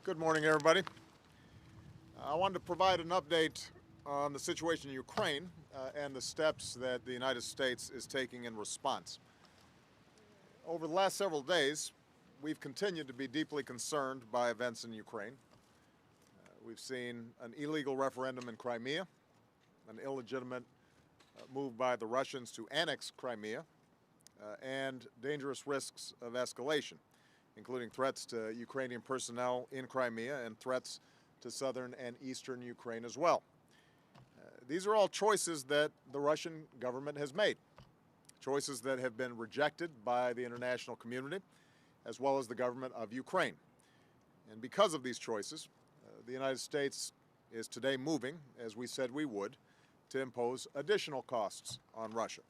Good morning, everybody. I wanted to provide an update on the situation in Ukraine and the steps that the United States is taking in response. Over the last several days, we've continued to be deeply concerned by events in Ukraine. We've seen an illegal referendum in Crimea, an illegitimate move by the Russians to annex Crimea, and dangerous risks of escalation, including threats to Ukrainian personnel in Crimea and threats to southern and eastern Ukraine as well. These are all choices that the Russian government has made, choices that have been rejected by the international community as well as the government of Ukraine. And because of these choices, the United States is today moving, as we said we would, to impose additional costs on Russia.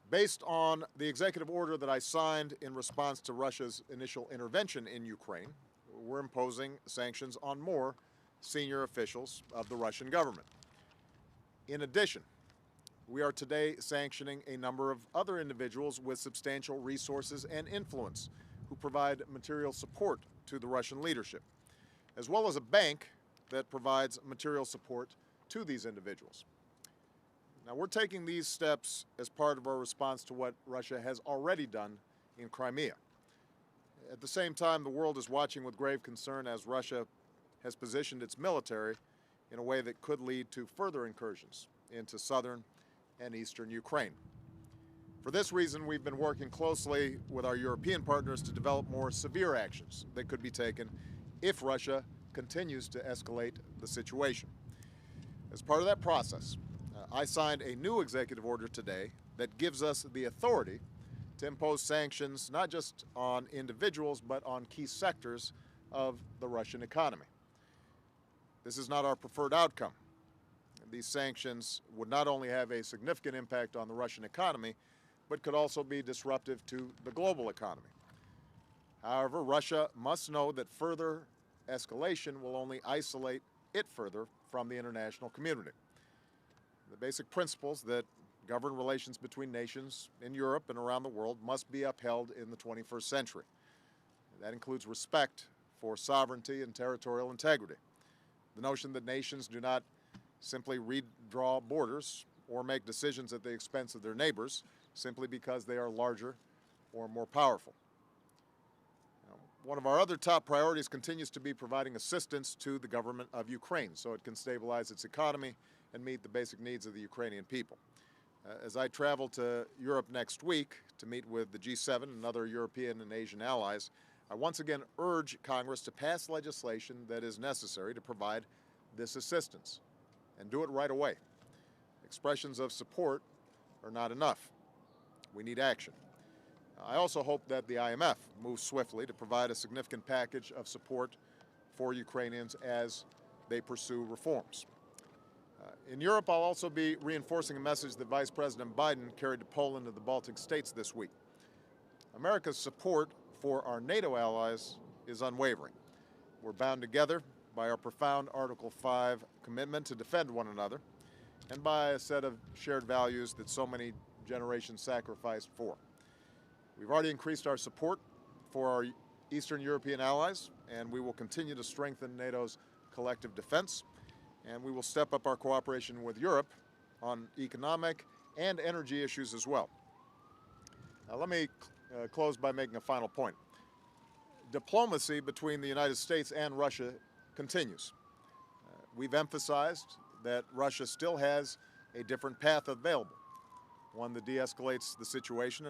Based on the executive order that I signed in response to Russia's initial intervention in Ukraine, we're imposing sanctions on more senior officials of the Russian government. In addition, we are today sanctioning a number of other individuals with substantial resources and influence who provide material support to the Russian leadership, as well as a bank that provides material support to these individuals. Now, we're taking these steps as part of our response to what Russia has already done in Crimea. At the same time, the world is watching with grave concern as Russia has positioned its military in a way that could lead to further incursions into southern and eastern Ukraine. For this reason, we've been working closely with our European partners to develop more severe actions that could be taken if Russia continues to escalate the situation. As part of that process, I signed a new executive order today that gives us the authority to impose sanctions not just on individuals but on key sectors of the Russian economy. This is not our preferred outcome. These sanctions would not only have a significant impact on the Russian economy, but could also be disruptive to the global economy. However, Russia must know that further escalation will only isolate it further from the international community. The basic principles that govern relations between nations in Europe and around the world must be upheld in the 21st century. That includes respect for sovereignty and territorial integrity. The notion that nations do not simply redraw borders or make decisions at the expense of their neighbors simply because they are larger or more powerful. One of our other top priorities continues to be providing assistance to the government of Ukraine so it can stabilize its economy and meet the basic needs of the Ukrainian people. As I travel to Europe next week to meet with the G7 and other European and Asian allies, I once again urge Congress to pass legislation that is necessary to provide this assistance, and do it right away. Expressions of support are not enough. We need action. I also hope that the IMF moves swiftly to provide a significant package of support for Ukrainians as they pursue reforms. In Europe, I'll also be reinforcing a message that Vice President Biden carried to Poland and the Baltic states this week. America's support for our NATO allies is unwavering. We're bound together by our profound Article 5 commitment to defend one another and by a set of shared values that so many generations sacrificed for. We've already increased our support for our Eastern European allies, and we will continue to strengthen NATO's collective defense. And we will step up our cooperation with Europe on economic and energy issues as well. Now, let me close by making a final point. Diplomacy between the United States and Russia continues. We've emphasized that Russia still has a different path available, one that de-escalates the situation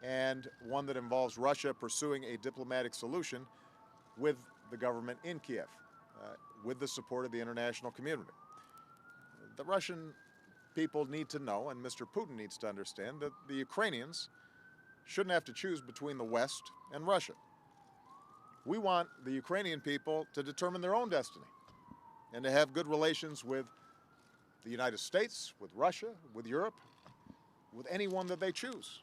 and one that involves Russia pursuing a diplomatic solution with the government in Kiev, with the support of the international community. The Russian people need to know, and Mr. Putin needs to understand, that the Ukrainians shouldn't have to choose between the West and Russia. We want the Ukrainian people to determine their own destiny and to have good relations with the United States, with Russia, with Europe, with anyone that they choose.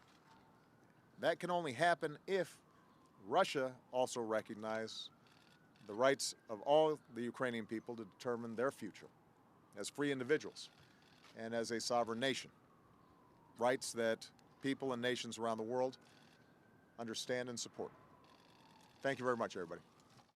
That can only happen if Russia also recognizes the rights of all the Ukrainian people to determine their future as free individuals and as a sovereign nation. Rights that people and nations around the world understand and support. Thank you very much, everybody.